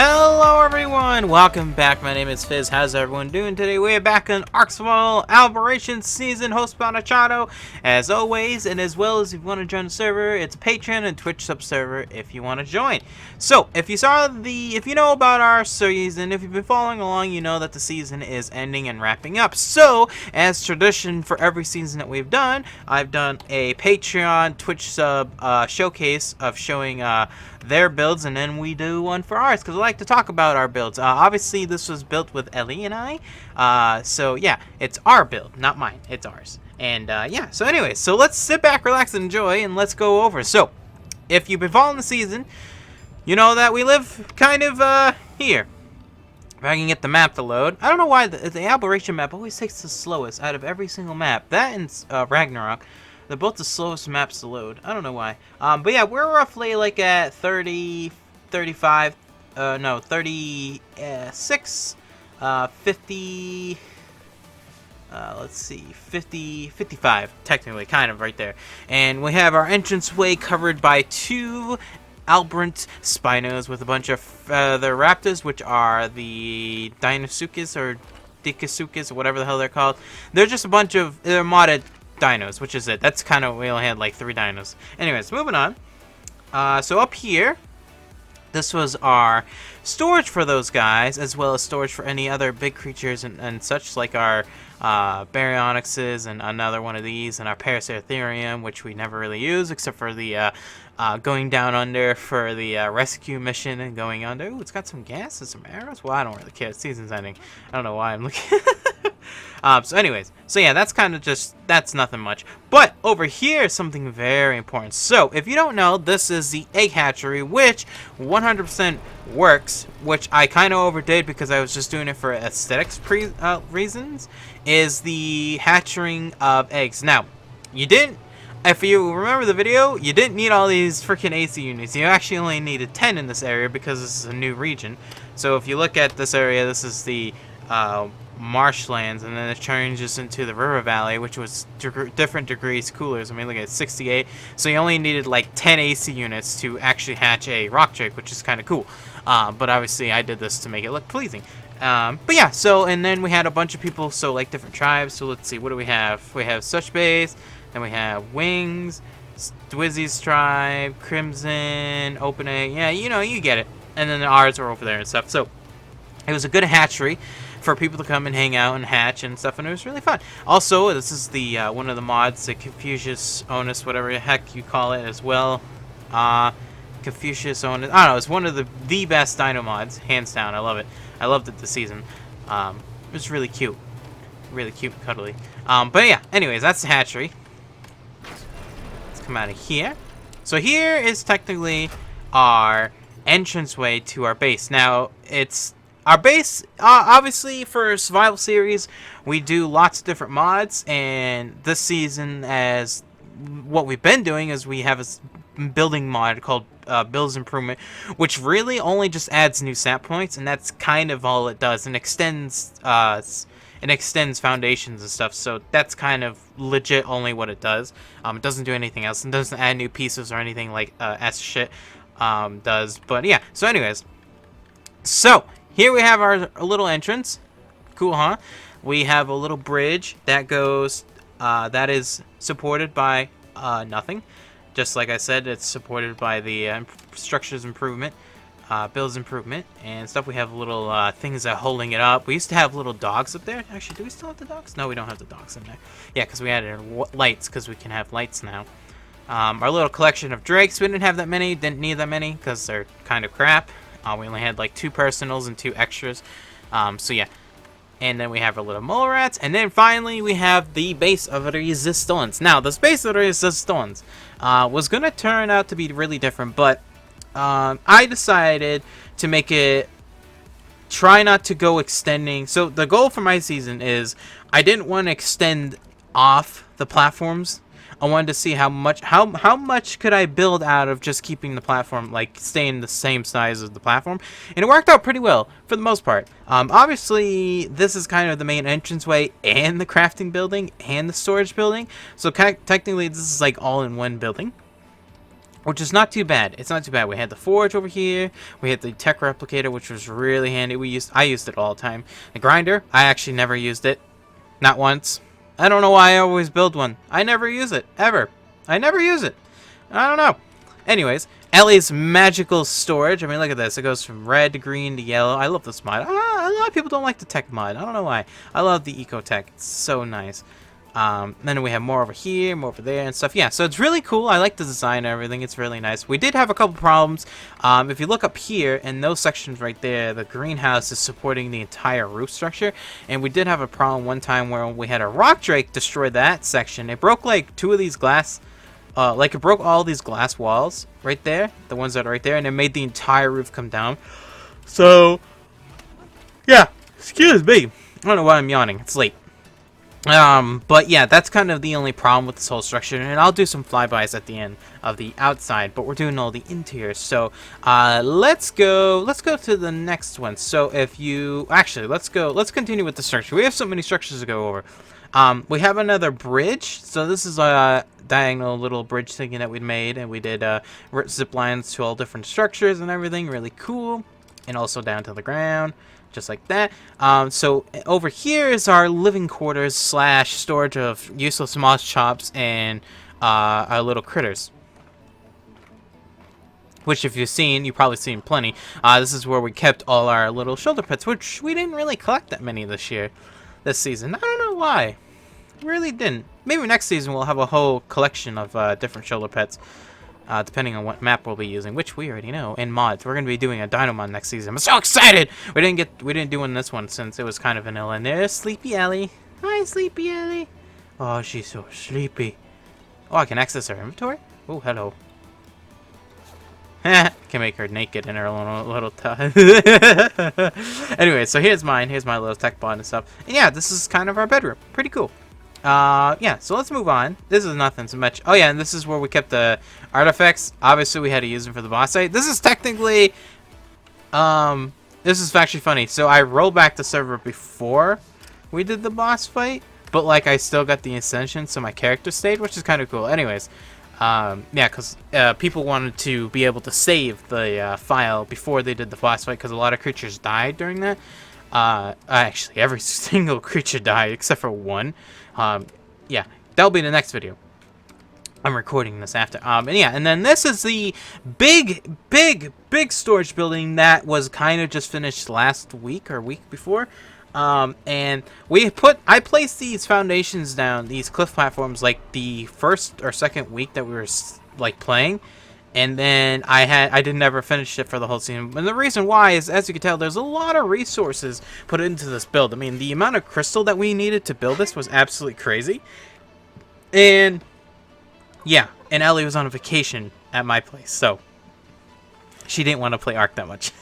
Hello everyone, welcome back. My name is Fizz. How's everyone doing today? We are back in ARK Survival Aberration season, hosted by Chado, as always, and as well as if you want to join the server, it's a Patreon and Twitch sub server if you want to join. So, if you know about our season, if you've been following along, you know that the season is ending and wrapping up. So, as tradition for every season that we've done, I've done a Patreon, Twitch sub showcase of showing their builds, and then we do one for ours, because I like to talk about our builds. Obviously, this was built with Ellie and I, so yeah, it's our build, not mine, it's ours. And yeah, so anyway, so let's sit back, relax, and enjoy, and let's go over. So, if you've been following the season, you know that we live kind of here. If I can get the map to load. I don't know why the Aberration map always takes the slowest out of every single map. That and Ragnarok. They're both the slowest maps to load. I don't know why. But yeah, we're roughly like at 30, 35, no, 36, 50, let's see, 50, 55, technically, kind of right there. And we have our entranceway covered by two Albrant Spinos with a bunch of the Raptors, which are the Dinosuchus or Dikasuchus or whatever the hell they're called. They're just a bunch of, they're modded dinos, which is it. That's kind of, we only had like 3 dinos. Anyways, moving on. So up here, this was our storage for those guys, as well as storage for any other big creatures and such, like our Baryonyxes and another one of these, and our Paraceratherium, which we never really use, except for the going down under for the rescue mission and going under. Ooh, it's got some gas and some arrows. Well, I don't really care. Season's ending. I don't know why I'm looking. So anyways, so yeah, that's kind of just, that's nothing much. But over here is something very important. So if you don't know, this is the egg hatchery, which 100% works, which I kind of overdid because I was just doing it for aesthetics reasons, is the hatching of eggs. Now, you didn't, if you remember the video, you didn't need all these freaking AC units. You actually only needed 10 in this area because this is a new region. So if you look at this area, this is the marshlands, and then it changes into the river valley, which was different degrees cooler. I mean, look at 68. So you only needed like 10 AC units to actually hatch a rock drake, which is kind of cool. But obviously, I did this to make it look pleasing. But yeah, so, and then we had a bunch of people, so like different tribes. So let's see, what do we have? We have Such Base, then we have Wings, Dwizzy's tribe, Crimson, Open Egg. Yeah, you know, you get it. And then the ours are over there and stuff. So it was a good hatchery for people to come and hang out and hatch and stuff, and it was really fun. Also, this is the one of the mods, the Confucius Onus, whatever the heck you call it as well. Confucius Onus, I don't know, it's one of the best dino mods, hands down. I love it. I loved it this season. It was really cute and cuddly. But yeah, anyways, that's the hatchery. Let's come out of here. So here is technically our entranceway to our base. Now, it's our base, obviously, for survival series, we do lots of different mods, and this season, as what we've been doing, is we have a building mod called Builds Improvement, which really only just adds new stat points, and that's kind of all it does, and extends foundations and stuff, so that's kind of legit only what it does. It doesn't do anything else, and doesn't add new pieces or anything like S shit does, but yeah, so anyways, so here we have our little entrance. Cool, huh? We have a little bridge that goes, that is supported by nothing. Just like I said, it's supported by the structures improvement, builds improvement, and stuff. We have little things that are holding it up. We used to have little dogs up there. Actually, do we still have the dogs? No, we don't have the dogs in there. Yeah, because we added lights, because we can have lights now. Our little collection of drakes, we didn't have that many, didn't need that many, because they're kind of crap. We only had like 2 personals and 2 extras. So yeah. And then we have our little mole rats. And then finally we have the base of resistance. Now, this base of resistance was going to turn out to be really different. But I decided to make it, try not to go extending. So the goal for my season is I didn't want to extend off the platforms. I wanted to see how much could I build out of just keeping the platform, like, staying the same size as the platform, and it worked out pretty well for the most part. Obviously, this is kind of the main entranceway and the crafting building and the storage building, so technically this is like all in one building. which is not too bad. It's not too bad. We had the forge over here. We had the tech replicator, which was really handy. I used it all the time. The grinder, I actually never used it. Not once. I don't know why I always build one. I never use it, ever. I never use it. I don't know. Anyways, Ellie's magical storage. I mean, look at this. It goes from red to green to yellow. I love this mod. A lot of people don't like the tech mod. I don't know why. I love the eco tech. It's so nice. Then we have more over here, more over there and stuff. Yeah, so it's really cool. I like the design and everything. It's really nice. We did have a couple problems. If you look up here in those sections right there, the greenhouse is supporting the entire roof structure. And we did have a problem one time where we had a rock drake destroy that section. It broke like two of these glass, it broke all these glass walls right there. The ones that are right there. And it made the entire roof come down. So, yeah, excuse me. I don't know why I'm yawning. It's late. But yeah, that's kind of the only problem with this whole structure, and I'll do some flybys at the end of the outside, but we're doing all the interior. So, let's go to the next one. So let's continue with the structure. We have so many structures to go over. We have another bridge. So this is a diagonal little bridge thingy that we made, and we did, zip lines to all different structures and everything. Really cool. And also down to the ground. Just like that. So over here is our living quarters / storage of useless moss chops and our little critters. Which, if you've seen, you've probably seen plenty. This is where we kept all our little shoulder pets, which we didn't really collect that many this season. I don't know why. Really didn't. Maybe next season we'll have a whole collection of different shoulder pets. Depending on what map we'll be using, which we already know, and mods. We're gonna be doing a Dino mod next season. I'm so excited! We didn't do one this one since it was kind of vanilla. And there's Sleepy Ellie. Hi, Sleepy Ellie. Oh, she's so sleepy. Oh, I can access her inventory. Oh, hello. Can make her naked in her little Anyway, so here's mine. Here's my little tech bot and stuff. And yeah, this is kind of our bedroom. Pretty cool. Yeah, so let's move on. This is nothing so much. Oh yeah, and this is where we kept the artifacts. Obviously, we had to use them for the boss fight. This is technically, this is actually funny. So I rolled back the server before we did the boss fight, but like I still got the ascension, so my character stayed, which is kind of cool. Anyways, yeah, because people wanted to be able to save the file before they did the boss fight, because a lot of creatures died during that. Actually, every single creature died except for one. Yeah, that'll be the next video. I'm recording this after. And yeah, and then this is the big storage building that was kind of just finished last week or week before. And I placed these foundations down, these cliff platforms, like the first or second week that we were like playing. And then I didn't ever finish it for the whole season. And the reason why is, as you can tell, there's a lot of resources put into this build. I mean, the amount of crystal that we needed to build this was absolutely crazy. And yeah, and Ellie was on a vacation at my place, so she didn't want to play ARK that much.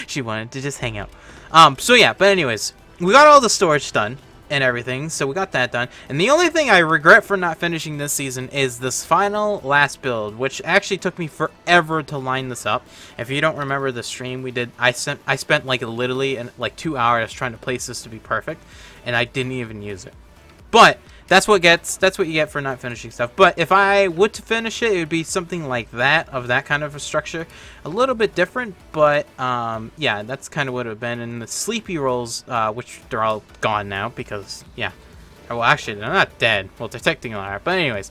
She wanted to just hang out. So yeah, but anyways, we got all the storage done and everything, so we got that done. And the only thing I regret for not finishing this season is this final last build, which actually took me forever to line this up. If you don't remember the stream we did, I spent like literally like 2 hours trying to place this to be perfect, and I didn't even use it. But that's what you get for not finishing stuff. But if I would to finish it, it would be something like that, of that kind of a structure. A little bit different, but yeah, that's kind of what it would have been. And the sleepy rolls, which they're all gone now because, yeah. Well, actually, they're not dead. Well, they're technically alive. But anyways,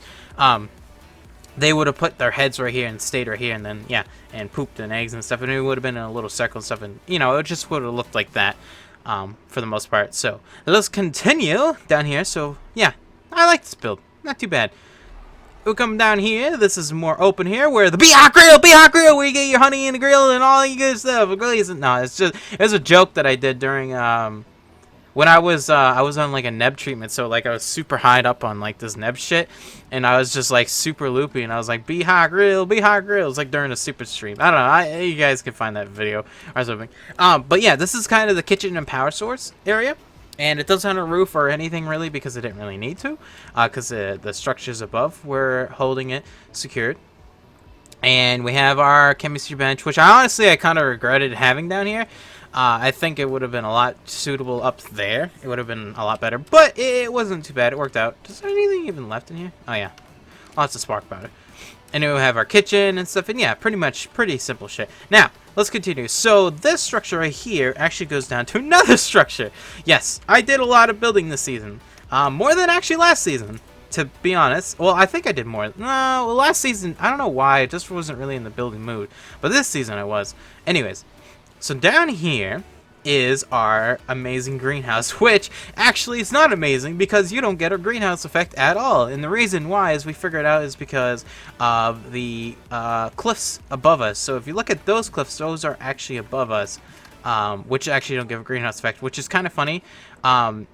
they would have put their heads right here and stayed right here, and then, yeah, and pooped and eggs and stuff. And it would have been in a little circle and stuff. And, you know, it just would have looked like that for the most part. So let's continue down here. So, yeah. I like this build. Not too bad. We'll come down here. This is more open here, where the Be Hot Grill, where you get your honey in the grill and all you good stuff. It really isn't. No, it was a joke that I did during when I was on like a neb treatment. So like I was super high up on like this neb shit, and I was just like super loopy, and I was like, Be Hot Grill. It's like during a super stream. I don't know. You guys can find that video or something. But yeah, this is kind of the kitchen and power source area. And it doesn't have a roof or anything really because it didn't really need to, because the structures above were holding it secured. And we have our chemistry bench, which I kind of regretted having down here. I think it would have been a lot suitable up there. It would have been a lot better, but it wasn't too bad. It worked out. Is there anything even left in here? Oh yeah, lots of spark powder. And then we have our kitchen and stuff, and yeah, pretty simple shit. Now, let's continue. So this structure right here actually goes down to another structure. Yes, I did a lot of building this season. More than actually last season, to be honest. Well, I think I did more. No, well, last season, I don't know why, I just wasn't really in the building mood. But this season I was. Anyways, so down here is our amazing greenhouse, which actually is not amazing because you don't get a greenhouse effect at all. And the reason why, as we figured out, is because of the cliffs above us. So if you look at those cliffs, those are actually above us, which actually don't give a greenhouse effect, which is kind of funny. In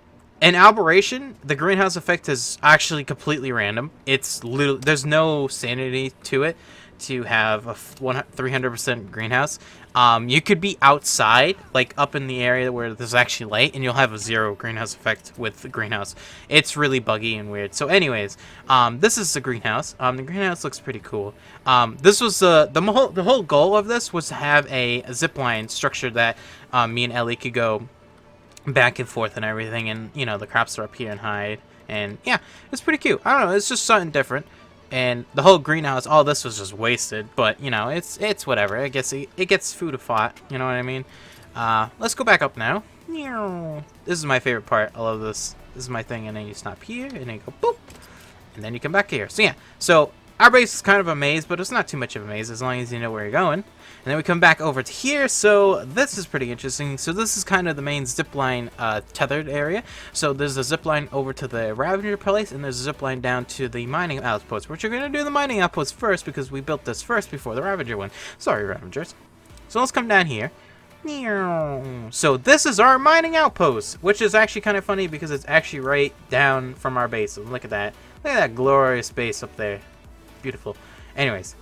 Aberration, the greenhouse effect is actually completely random. It's literally, there's no sanity to it to have a 300% greenhouse. You could be outside, like up in the area where there's actually light, and you'll have a 0 greenhouse effect with the greenhouse. It's really buggy and weird. So anyways, this is the greenhouse. The greenhouse looks pretty cool. This was the whole goal of this was to have a zipline structure that me and Ellie could go back and forth and everything, and you know, the crops are up here and hide, and yeah, it's pretty cute. I don't know, it's just something different. And the whole greenhouse, all this was just wasted, but you know, it's whatever. I guess it gets food of thought, you know what I mean? Let's go back up now. This is my favorite part. I love this. This is my thing, and then you stop here, and then you go boop, and then you come back here. So yeah, so our base is kind of a maze, but it's not too much of a maze as long as you know where you're going. And then we come back over to here, so this is pretty interesting. So this is kind of the main zipline tethered area. So there's a zipline over to the Ravager place, and there's a zipline down to the mining outpost, which we're going to do the mining outpost first because we built this first before the Ravager one. Sorry, Ravagers. So let's come down here. So this is our mining outpost, which is actually kind of funny because it's actually right down from our base. So look at that. Look at that glorious base up there. Beautiful. Anyways,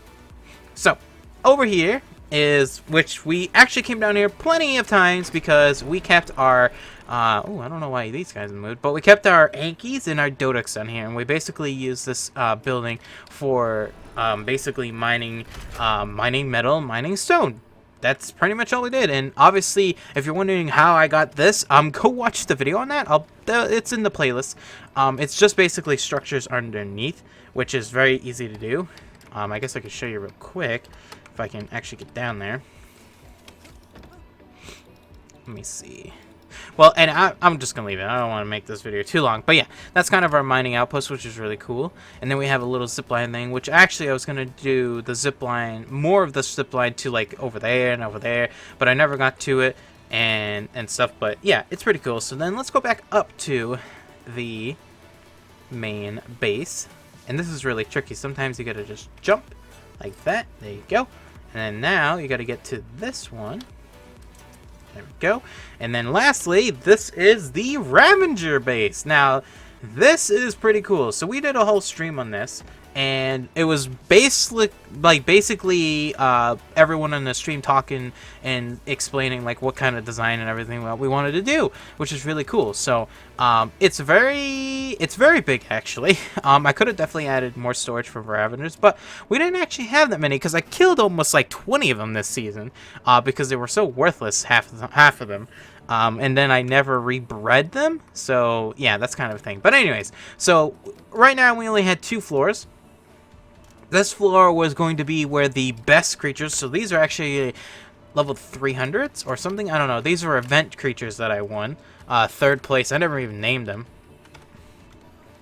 so over here is, which we actually came down here plenty of times because we kept our oh, I don't know why these guys in the mood, but we kept our Ankies and our Doducks down here, and we basically used this building for basically mining metal, mining stone. That's pretty much all we did. And obviously, if you're wondering how I got this, go watch the video on that. It's in the playlist. It's just basically structures underneath, which is very easy to do. I guess I could show you real quick if I can actually get down there. Let me see. Well, and I'm just going to leave it. I don't want to make this video too long. But yeah, that's kind of our mining outpost, which is really cool. And then we have a little zipline thing, which actually I was going to do the zipline, more of the zipline to like over there and over there. But I never got to it and stuff. But yeah, it's pretty cool. So then let's go back up to the main base. And this is really tricky. Sometimes you got to just jump like that. There you go. And then now you got to get to this one. There we go. And then lastly, this is the Ravager base. Now, this is pretty cool. So we did a whole stream on this, and it was basically everyone on the stream talking and explaining like what kind of design and everything we wanted to do, which is really cool. So it's very big actually. I could have definitely added more storage for Ravagers, but we didn't actually have that many because I killed almost like 20 of them this season because they were so worthless, half of them. And then I never rebred them, so yeah, that's kind of a thing. But anyways, so right now we only had 2 floors. This floor was going to be where the best creatures, so these are actually level 300s or something, I don't know. These are event creatures that I won. 3rd place, I never even named them.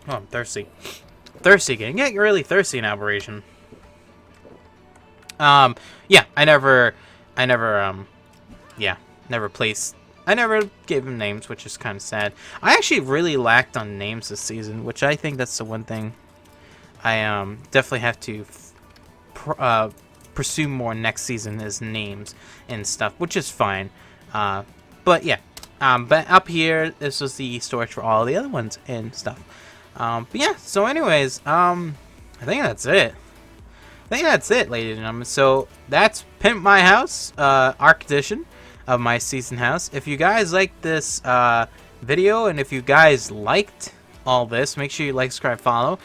Oh, I'm thirsty. Thirsty again. Getting really thirsty in Aberration. Yeah, I never placed. I never gave them names, which is kind of sad. I actually really lacked on names this season, which I think that's the one thing I definitely have to pursue more next season is names and stuff, which is fine. But yeah, but up here, this was the storage for all the other ones and stuff. But yeah, so anyways, I think that's it. Ladies and gentlemen. So that's Pimp My House, ARK edition of my season house. If you guys liked this video, and if you guys liked all this, make sure you like, subscribe, follow.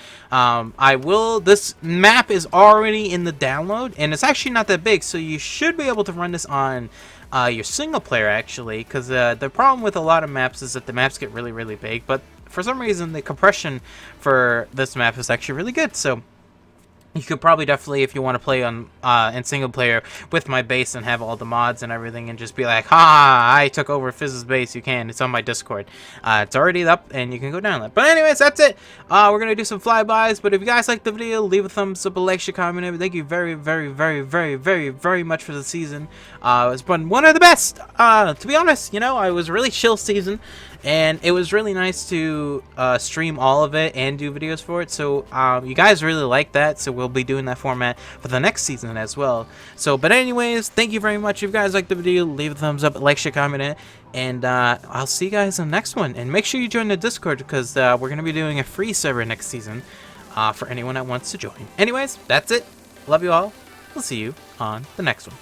This map is already in the download, and it's actually not that big, so you should be able to run this on your single player actually, because the problem with a lot of maps is that the maps get really, really big, but for some reason the compression for this map is actually really good. So You could probably definitely, if you want to play on in single player with my base and have all the mods and everything, and just be like, ha, I took over Fizz's base. You can. It's on my Discord. It's already up, and you can go down that. But anyways, that's it. We're gonna do some flybys. But if you guys like the video, leave a thumbs up, a like, share, comment, and thank you very, very, very, very, very, very much for the season. It's been one of the best. To be honest, you know, it was a really chill season. And it was really nice to stream all of it and do videos for it. So you guys really like that. So we'll be doing that format for the next season as well. So, but anyways, thank you very much. If you guys liked the video, leave a thumbs up, like, share, comment, and I'll see you guys in the next one. And make sure you join the Discord because we're going to be doing a free server next season for anyone that wants to join. Anyways, that's it. Love you all. We'll see you on the next one.